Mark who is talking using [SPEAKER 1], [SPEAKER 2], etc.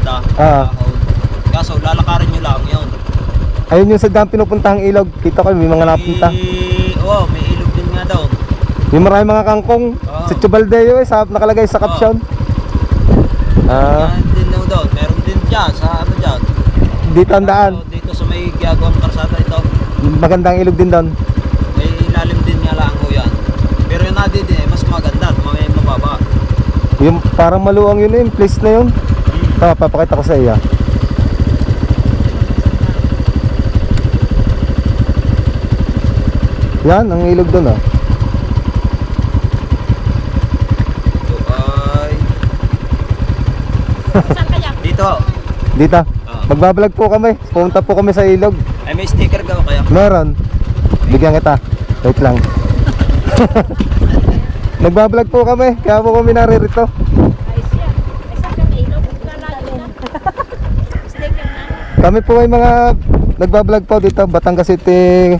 [SPEAKER 1] kalsada.
[SPEAKER 2] Ah.
[SPEAKER 1] Kaso lalakarin nyo lang yun.
[SPEAKER 2] Ayun yung sa daan pinupuntahang ilog. Kita ko may mga napunta.
[SPEAKER 1] Oo, may ilog din nga daw.
[SPEAKER 2] May maraming mga kangkong.
[SPEAKER 1] Oo.
[SPEAKER 2] Sa Chubaldeo nakalagay sa caption.
[SPEAKER 1] Yan din daw doon. Meron din dyan sa ano dyan.
[SPEAKER 2] Dito ang daan.
[SPEAKER 1] Dito sa may gagawang kalsada ito.
[SPEAKER 2] Magandang ilog din doon.
[SPEAKER 1] May ilalim din nga lang ho yan. Pero yung nadi din mas maganda at may mababa.
[SPEAKER 2] Yung parang maluwang yun yung place na yun. Tama, papakita ko sa iyo. Yan, ang ilog doon ah.
[SPEAKER 1] Ito ay...
[SPEAKER 3] Saan kaya?
[SPEAKER 1] Dito.
[SPEAKER 2] Dito. Magbablog po kami. Pumunta po kami sa ilog.
[SPEAKER 1] Ay may sticker ka kaya?
[SPEAKER 2] Meron. Bigyan kita. Wait lang. Nagbablog po kami. Kaya po kami naririto.
[SPEAKER 3] Ayos yan. Ay, saan kang ilog? Lalayo na. Sticker na.
[SPEAKER 2] Kami po ay mga nagbablog po dito. Batangas City.